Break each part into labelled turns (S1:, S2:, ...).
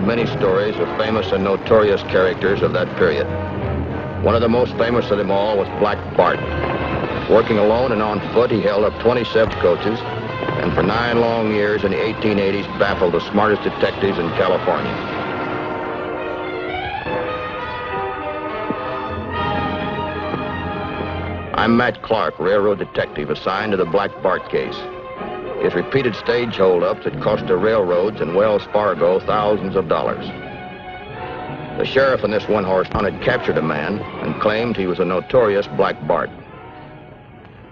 S1: many stories of famous and notorious characters of that period. One of the most famous of them all was Black Bart. Working alone and on foot, he held up 27 coaches, and for 9 long years in the 1880s baffled the smartest detectives in California. I'm Matt Clark, railroad detective assigned to the Black Bart case. His repeated stage holdups had cost the railroads and Wells Fargo thousands of dollars. The sheriff in this one-horse hunt had captured a man and claimed he was a notorious Black Bart.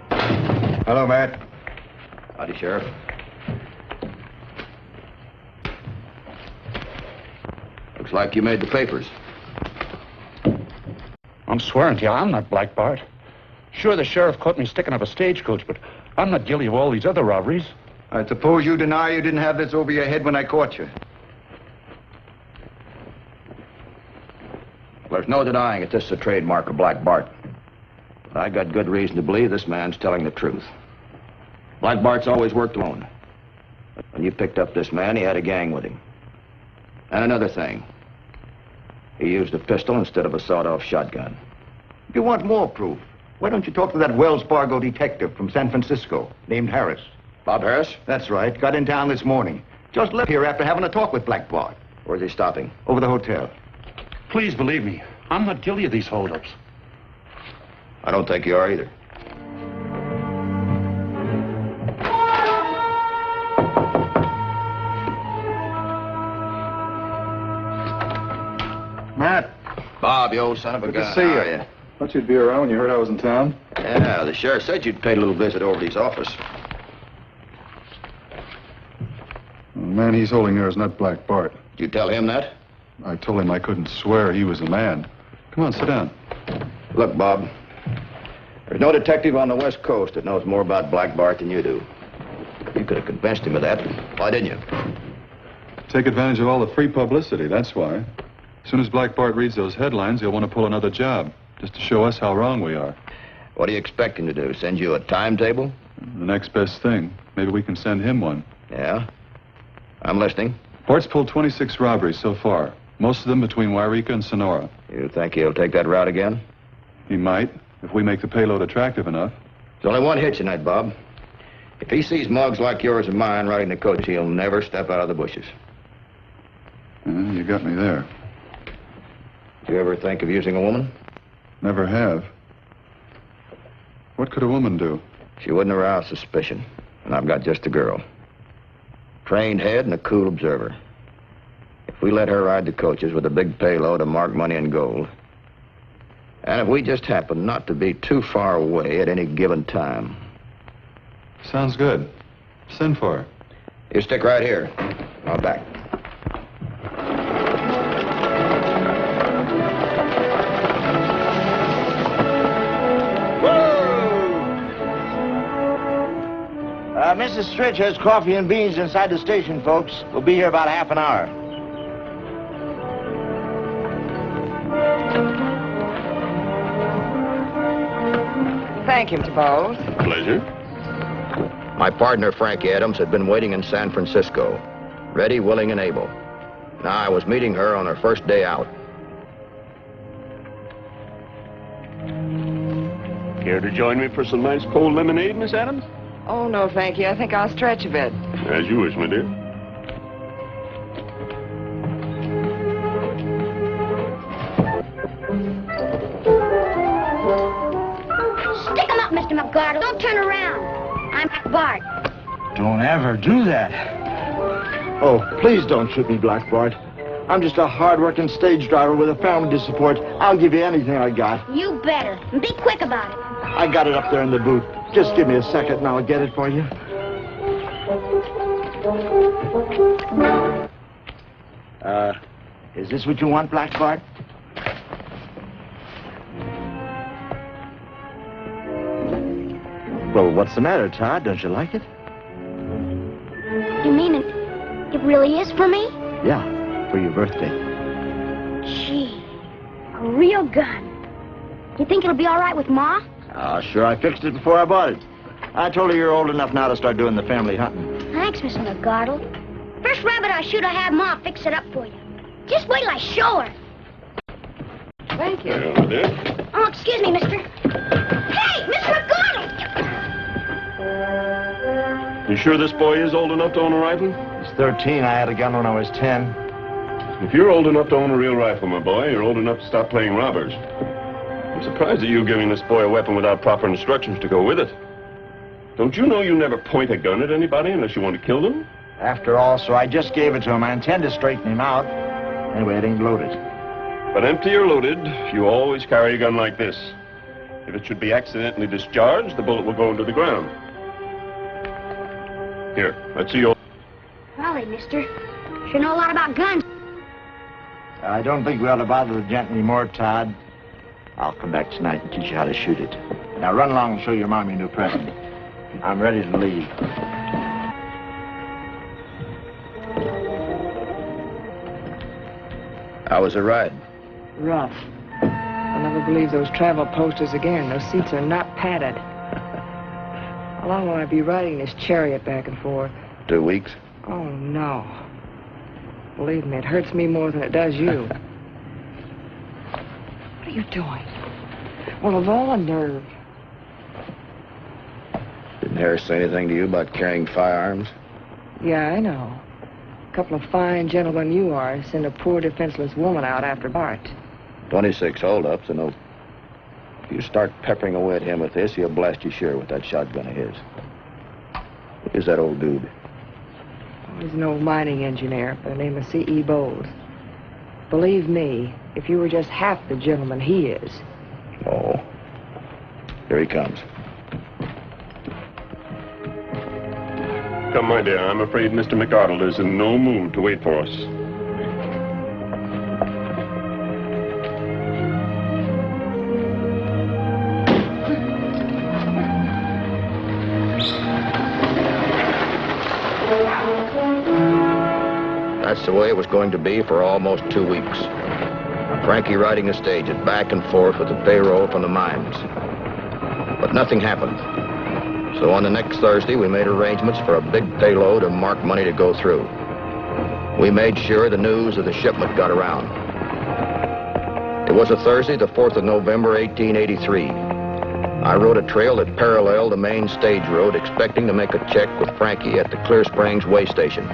S2: Hello, Matt.
S1: Howdy, Sheriff. Looks like you made the papers.
S3: I'm swearing to you, I'm not Black Bart. Sure, the sheriff caught me sticking up a stagecoach, but I'm not guilty of all these other robberies.
S2: I suppose you deny you didn't have this over your head when I caught you.
S1: Well, there's no denying that this is a trademark of Black Bart. But I got good reason to believe this man's telling the truth. Black Bart's always worked alone. But when you picked up this man, he had a gang with him. And another thing. He used a pistol instead of a sawed-off shotgun.
S2: If you want more proof, why don't you talk to that Wells Fargo detective from San Francisco named Harris?
S1: Bob Harris?
S2: That's right. Got in town this morning. Just left here after having a talk with Black Bart.
S1: Where's he stopping?
S2: Over the hotel.
S3: Please believe me, I'm not guilty of these holdups.
S1: I don't think you are either.
S2: Matt.
S1: Bob, you old son of a gun.
S2: Good to see you.
S1: How are you?
S4: Thought you'd be around when you heard I was in town.
S1: Yeah, the sheriff said you'd paid a little visit over to his office.
S4: The man he's holding there is not Black Bart.
S1: Did you tell him that?
S4: I told him I couldn't swear he was the man. Come on, sit down.
S1: Look, Bob, there's no detective on the West Coast that knows more about Black Bart than you do. You could have convinced him of that. Why didn't you?
S4: Take advantage of all the free publicity, that's why. As soon as Black Bart reads those headlines, he'll want to pull another job, just to show us how wrong we are.
S1: What do you expect him to do? Send you a timetable?
S4: The next best thing. Maybe we can send him one.
S1: Yeah? I'm listening.
S4: Bart's pulled 26 robberies so far, most of them between Wairika and Sonora.
S1: You think he'll take that route again?
S4: He might, if we make the payload attractive enough.
S1: There's only one hitch in that, Bob. If he sees mugs like yours and mine riding the coach, he'll never step out of the bushes.
S4: You got me there.
S1: Did you ever think of using a woman?
S4: Never have. What could a woman do?
S1: She wouldn't arouse suspicion. And I've got just a girl. Trained head and a cool observer. If we let her ride the coaches with a big payload of marked money and gold, and if we just happen not to be too far away at any given time.
S4: Sounds good. Send for her.
S1: You stick right here. I'll back.
S5: Mrs. Stritch has coffee and beans inside the station, folks. We'll be here about half an hour.
S6: Thank you, Mr. Bowles.
S3: Pleasure.
S1: My partner, Frankie Adams, had been waiting in San Francisco, ready, willing, and able. Now I was meeting her on her first day out.
S7: Care to join me for some nice cold lemonade, Miss Adams?
S6: Oh, no, thank you. I think I'll stretch a bit.
S7: As you wish, my dear.
S8: Stick 'em up, Mr. McGardle. Don't turn around. I'm Bart.
S5: Don't ever do that. Oh, please don't shoot me, Black Bart. I'm just a hard-working stage driver with a family to support. I'll give you anything I got.
S8: You better. And be quick about it.
S5: I got it up there in the booth. Just give me a second and I'll get it for you. Is this what you want, Black Bart? Well, what's the matter, Todd? Don't you like it?
S8: You mean it? It really is for me?
S5: Yeah, for your birthday.
S8: Gee, a real gun. You think it'll be all right with Ma?
S5: Sure, I fixed it before I bought it. I told her you're old enough now to start doing the family hunting.
S8: Thanks, Mr. McGardle. First rabbit I shoot, I have Ma fix it up for you. Just wait till I show her.
S6: Thank you.
S7: Over there.
S8: Oh, excuse me, mister. Hey, Mr. McGonagall!
S7: You sure this boy is old enough to own a rifle?
S5: He's 13. I had a gun when I was 10.
S7: If you're old enough to own a real rifle, my boy, you're old enough to stop playing robbers. I'm surprised at you giving this boy a weapon without proper instructions to go with it. Don't you know you never point a gun at anybody unless you want to kill them?
S5: After all, sir, I just gave it to him. I intend to straighten him out. Anyway, it ain't loaded.
S7: But empty or loaded, you always carry a gun like this. If it should be accidentally discharged, the bullet will go into the ground. Here, let's see your...
S8: Golly, mister. Sure know a lot about guns.
S5: I don't think we ought to bother the gent anymore, Todd. I'll come back tonight and teach you how to shoot it. Now run along and show your mommy a new present. I'm ready to leave.
S1: How was the ride?
S6: Rough. I'll never believe those travel posters again. Those seats are not padded. How long will I be riding this chariot back and forth?
S1: 2 weeks.
S6: Oh, no. Believe me, it hurts me more than it does you. What are you doing? Well, of all the nerve.
S1: Didn't Harris say anything to you about carrying firearms?
S6: Yeah, I know. A couple of fine gentlemen you are send a poor defenseless woman out after Bart.
S1: 26 holdups, and if you start peppering away at him with this, he'll blast you sure with that shotgun of his. Who's that old dude?
S6: He's an old mining engineer by the name of C.E. Bowles. Believe me, if you were just half the gentleman he is.
S1: Oh. Here he comes.
S7: Come, my dear, I'm afraid Mr. McArdle is in no mood to wait for us.
S1: That's the way it was going to be for almost 2 weeks. Frankie riding the stage and back and forth with the payroll from the mines. But nothing happened. So on the next Thursday, we made arrangements for a big payload of marked money to go through. We made sure the news of the shipment got around. It was a Thursday, the 4th of November, 1883. I rode a trail that paralleled the main stage road, expecting to make a check with Frankie at the Clear Springs way station.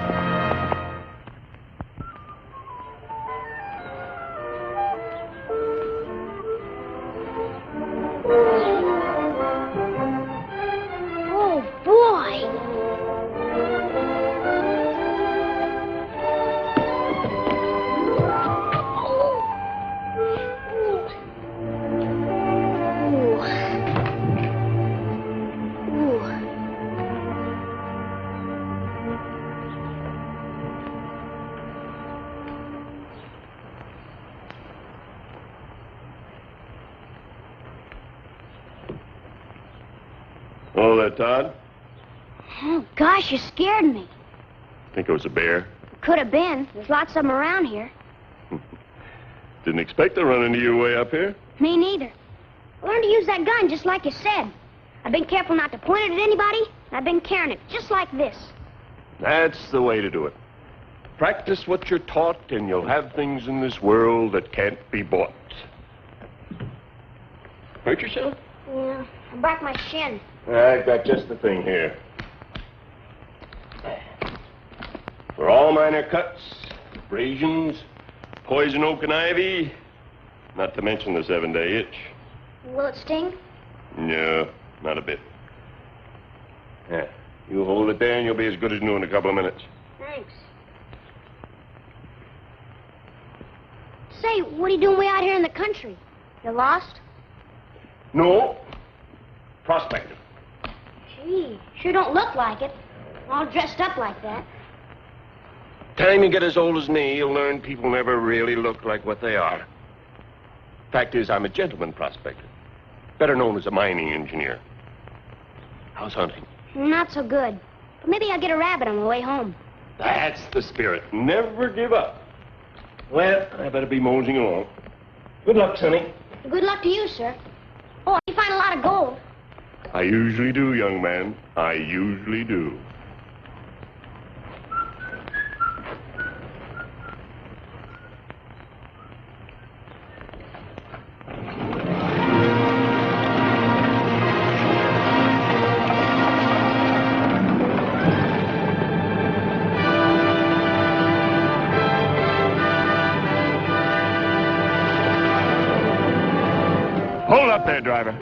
S8: Oh, boy.
S7: Oh, that Todd?
S8: Oh, gosh, you scared me.
S7: Think it was a bear?
S8: Could have been. There's lots of them around here.
S7: Didn't expect to run into you way up here.
S8: Me neither. I learned to use that gun just like you said. I've been careful not to point it at anybody, and I've been carrying it just like this.
S7: That's the way to do it. Practice what you're taught, and you'll have things in this world that can't be bought. Hurt yourself?
S8: Yeah, I broke my shin.
S7: I've got just the thing here. For all minor cuts, abrasions, poison oak and ivy, not to mention the 7-day itch.
S8: Will it sting?
S7: No, not a bit. Yeah, you hold it there and you'll be as good as new in a couple of minutes.
S8: Thanks. Say, what are you doing way out here in the country? You lost?
S7: No, prospecting.
S8: Gee, sure don't look like it. All dressed up like that.
S7: Time you get as old as me, you'll learn people never really look like what they are. Fact is, I'm a gentleman prospector, better known as a mining engineer. How's hunting?
S8: Not so good. But maybe I'll get a rabbit on the way home.
S7: That's the spirit. Never give up. Well, I better be moseying along. Good luck, Sonny.
S8: Good luck to you, sir. Oh, you find a lot of gold.
S7: I usually do, young man. I usually do. Hold up there, driver.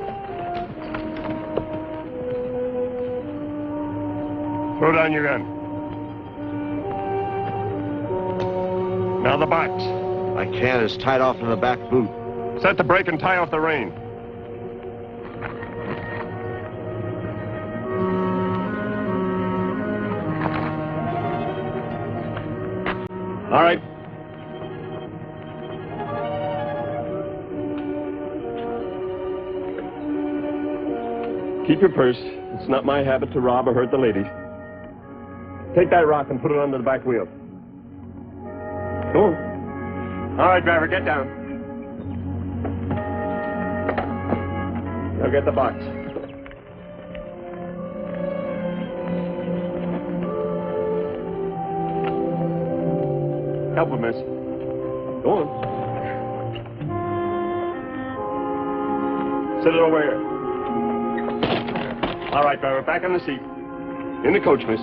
S7: Throw down your gun. Now the box.
S5: I can't. It's tied off in the back boot.
S7: Set the brake and tie off the rein. All right. Keep your purse. It's not my habit to rob or hurt the ladies. Take that rock and put it under the back wheel. Go on. All right, driver, get down. Now get the box. Help him, miss. Go on. Sit it over here. All right, driver, back on the seat. In the coach, miss.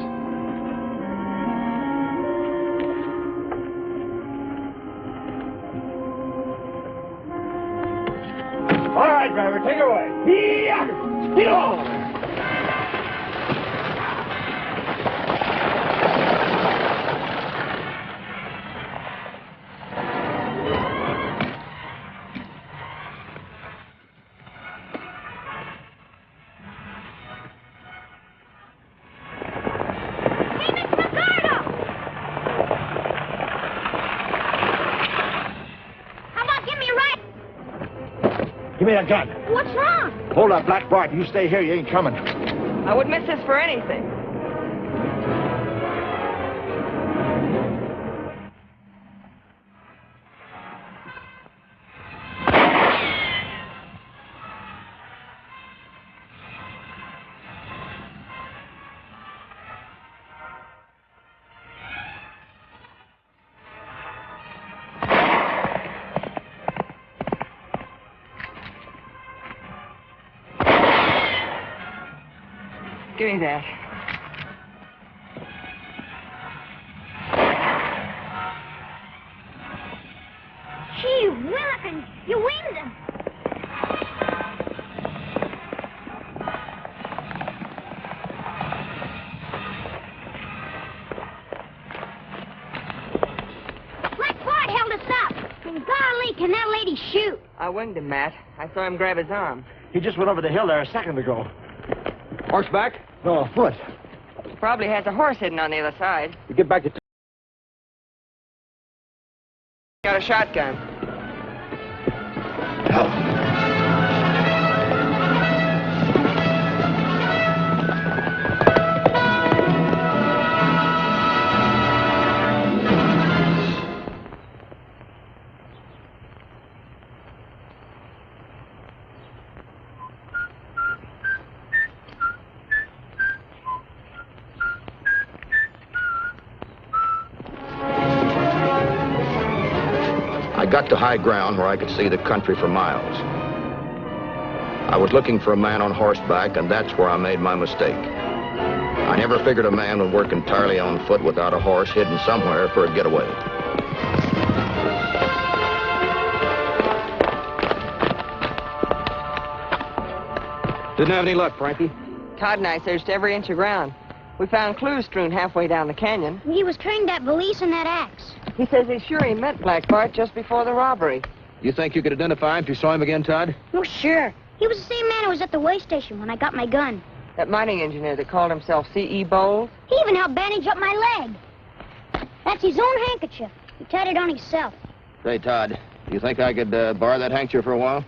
S7: All right, driver, take it away. Yeah! Get on!
S5: Give me that gun.
S8: What's wrong?
S5: Hold up, Black Bart. You stay here. You ain't coming.
S6: I wouldn't miss this for anything. Give me that.
S8: Gee willikins, you winged him. Black Bart held us up. And golly, can that lady shoot?
S6: I winged him, Matt. I saw him grab his arm.
S5: He just went over the hill there a second ago.
S1: Horseback?
S5: No, a foot.
S6: He probably has a horse hidden on the other side.
S5: We get back to...
S6: Got a shotgun.
S1: I got to high ground where I could see the country for miles. I was looking for a man on horseback, and that's where I made my mistake. I never figured a man would work entirely on foot without a horse hidden somewhere for a getaway. Didn't have any luck, Frankie.
S6: Todd and I searched every inch of ground. We found clues strewn halfway down the canyon.
S8: He was carrying that valise and that axe.
S6: He says he's sure he met Black Bart just before the robbery.
S1: You think you could identify him if you saw him again, Todd?
S8: Oh, sure. He was the same man who was at the way station when I got my gun.
S6: That mining engineer that called himself C.E. Bowles?
S8: He even helped bandage up my leg. That's his own handkerchief. He tied it on himself.
S1: Say, Todd, you think I could borrow that handkerchief for a while?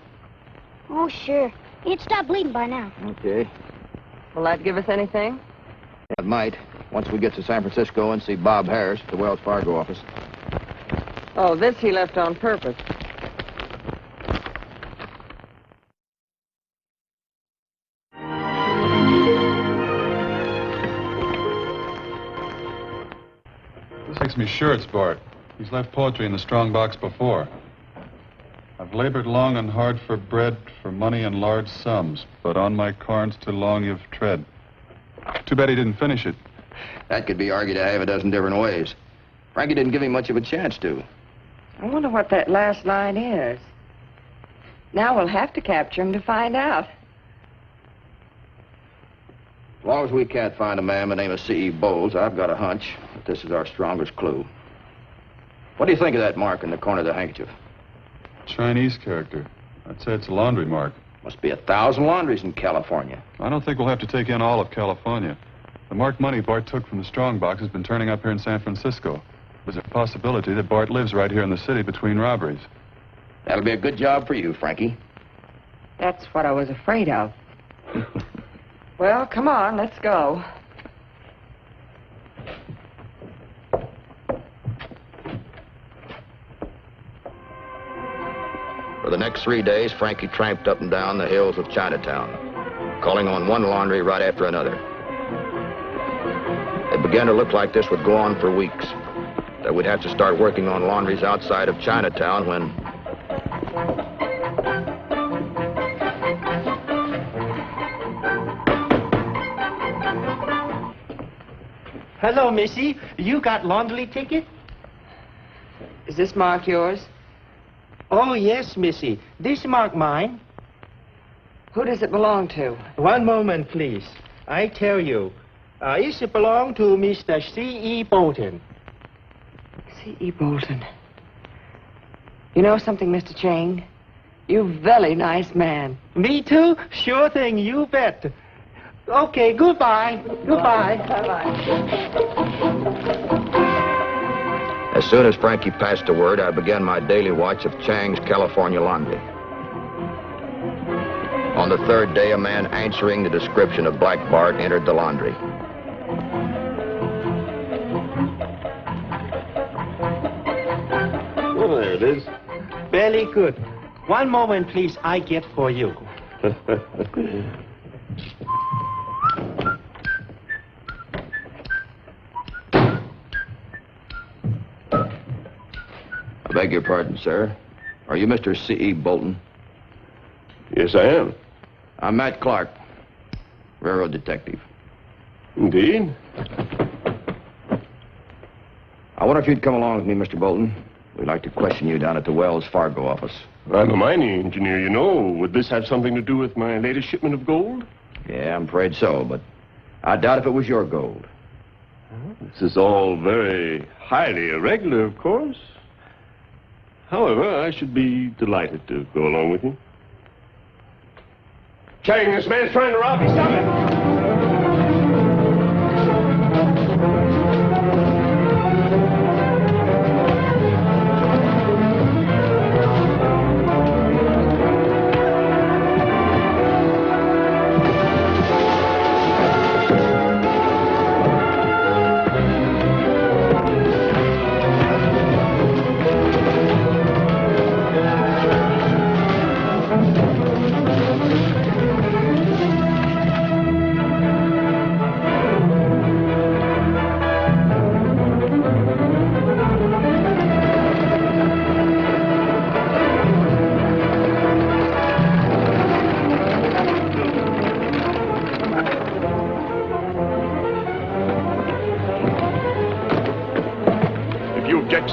S8: Oh, sure. He'd stopped bleeding by now.
S1: Okay.
S6: Will that give us anything?
S1: It might, once we get to San Francisco and see Bob Harris at the Wells Fargo office.
S6: Oh, this he left on purpose.
S4: This makes me sure it's Bart. He's left poetry in the strong box before. I've labored long and hard for bread, for money and large sums, but on my corns too long you've tread. Too bad he didn't finish it.
S1: That could be argued a half a dozen different ways. Frankie didn't give him much of a chance to.
S6: I wonder what that last line is. Now we'll have to capture him to find out.
S1: As long as we can't find a man by the name of C.E. Bowles, I've got a hunch that this is our strongest clue. What do you think of that mark in the corner of the handkerchief?
S4: Chinese character. I'd say it's a laundry mark.
S1: Must be 1,000 laundries in California.
S4: I don't think we'll have to take in all of California. The marked money Bart took from the strong box has been turning up here in San Francisco. There's a possibility that Bart lives right here in the city between robberies.
S1: That'll be a good job for you, Frankie.
S6: That's what I was afraid of. Well, come on, let's go.
S1: For the next 3 days, Frankie tramped up and down the hills of Chinatown, calling on one laundry right after another. It began to look like this would go on for weeks, that we'd have to start working on laundries outside of Chinatown when...
S9: Hello, Missy. You got laundry ticket?
S6: Is this mark yours?
S9: Oh, yes, Missy. This mark mine.
S6: Who does it belong to?
S9: One moment, please. I tell you. It belong to Mr. C.E. Bolton.
S6: C.E. Bolton. You know something, Mr. Chang? You very nice man.
S9: Me too? Sure thing, you bet. Okay, goodbye. Goodbye.
S1: As soon as Frankie passed the word, I began my daily watch of Chang's California laundry. On the third day, a man answering the description of Black Bart entered the laundry.
S7: Oh, there it is.
S9: Very good. One moment, please. I get for you.
S1: I beg your pardon, sir. Are you Mr. C.E. Bolton?
S7: Yes, I am.
S1: I'm Matt Clark, railroad detective.
S7: Indeed.
S1: I wonder if you'd come along with me, Mr. Bolton. We'd like to question you down at the Wells Fargo office.
S7: I'm a mining engineer, you know. Would this have something to do with my latest shipment of gold?
S1: Yeah, I'm afraid so, but I doubt if it was your gold.
S7: This is all very highly irregular, of course. However, I should be delighted to go along with you. Chang, this man's trying to rob me. Stop it!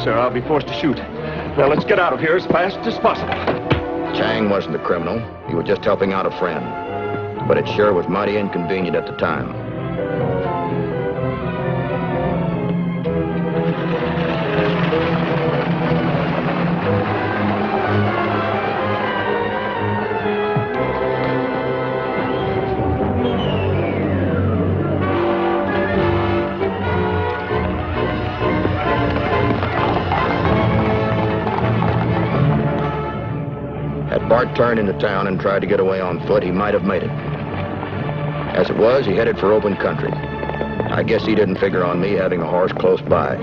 S7: Sir, I'll be forced to shoot. Now, let's get out of here as fast as possible.
S1: Chang wasn't a criminal. He was just helping out a friend. But it sure was mighty inconvenient at the time. Had Bart turned into town and tried to get away on foot, he might have made it. As it was, he headed for open country. I guess he didn't figure on me having a horse close by.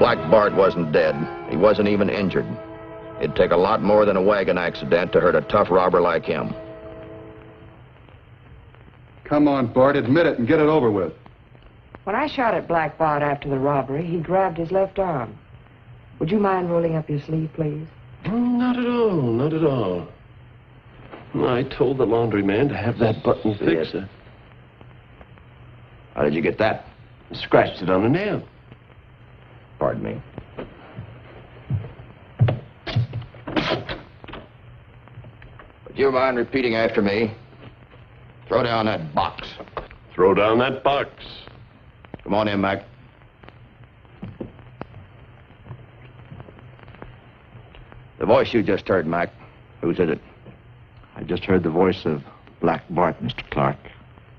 S1: Black Bart wasn't dead. He wasn't even injured. It'd take a lot more than a wagon accident to hurt a tough robber like him.
S4: Come on, Bart, admit it and get it over with.
S6: When I shot at Black Bart after the robbery, he grabbed his left arm. Would you mind rolling up your sleeve, please?
S7: Not at all, not at all. I told the laundryman to have that button fixed.
S1: Yes. How did you get that?
S7: Scratched it on a nail.
S1: Pardon me. Would you mind repeating after me? Throw down that box.
S7: Throw down that box.
S1: Come on in, Mac. The voice you just heard, Mac, whose is it?
S5: I just heard the voice of Black Bart, Mr. Clark.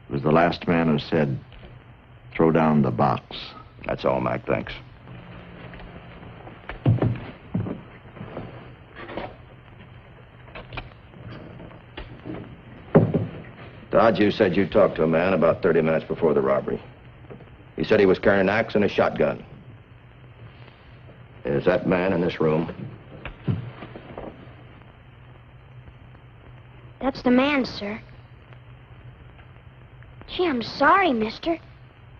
S5: It was the last man who said, throw down the box.
S1: That's all, Mac, thanks. Dodge, you said you talked to a man about 30 minutes before the robbery. He said he was carrying an axe and a shotgun. Is that man in this room?
S8: That's the man, sir. Gee, I'm sorry, mister.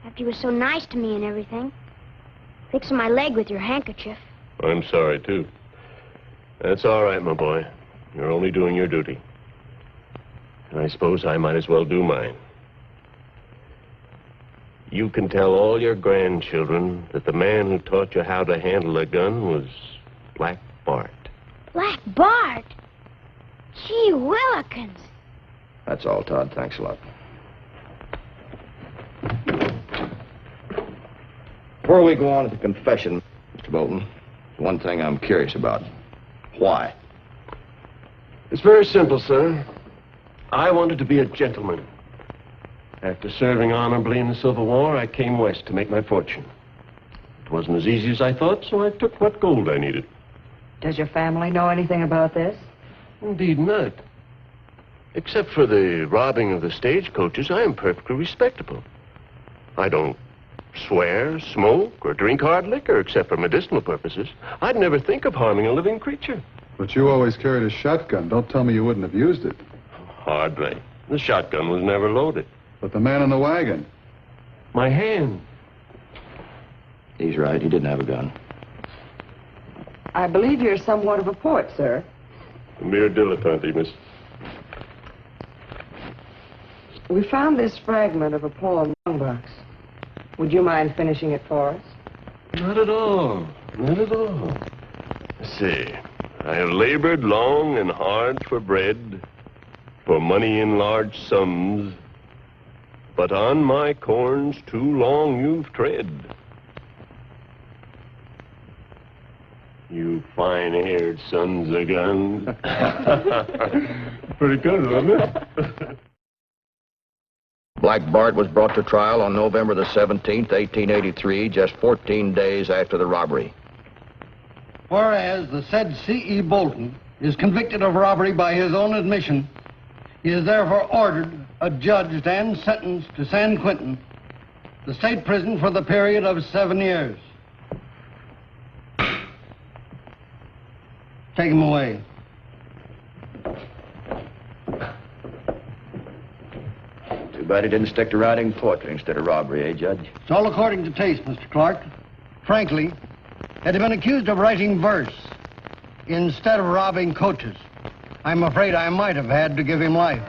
S8: After you were so nice to me and everything. Fixing my leg with your handkerchief.
S7: I'm sorry, too. That's all right, my boy. You're only doing your duty. And I suppose I might as well do mine. You can tell all your grandchildren that the man who taught you how to handle a gun was Black Bart.
S8: Black Bart? Gee willikins.
S1: That's all, Todd. Thanks a lot. Before we go on to the confession, Mr. Bolton, one thing I'm curious about. Why?
S7: It's very simple, sir. I wanted to be a gentleman. After serving honorably in the Civil War, I came west to make my fortune. It wasn't as easy as I thought, so I took what gold I needed.
S6: Does your family know anything about this?
S7: Indeed not. Except for the robbing of the stagecoaches, I am perfectly respectable. I don't swear, smoke, or drink hard liquor except for medicinal purposes. I'd never think of harming a living creature.
S4: But you always carried a shotgun. Don't tell me you wouldn't have used it.
S7: Hardly. The shotgun was never loaded.
S4: But the man in the wagon.
S7: My hand.
S1: He's right. He didn't have a gun.
S6: I believe you're somewhat of a poet, sir.
S7: A mere dilettante, miss.
S6: We found this fragment of a poem box. Would you mind finishing it for us?
S7: Not at all. Not at all. See, I have labored long and hard for bread, for money in large sums, but on my corns too long you've tread. You fine-haired sons of guns. Pretty good, wasn't it?
S1: Black Bart was brought to trial on November the 17th, 1883, just 14 days after the robbery.
S10: Whereas the said C.E. Bolton is convicted of robbery by his own admission, he is therefore ordered, adjudged, and sentenced to San Quentin, the state prison for the period of 7 years. Take him away.
S1: Too bad he didn't stick to writing poetry instead of robbery, eh, Judge?
S10: It's all according to taste, Mr. Clark. Frankly, had he been accused of writing verse instead of robbing coaches, I'm afraid I might have had to give him life.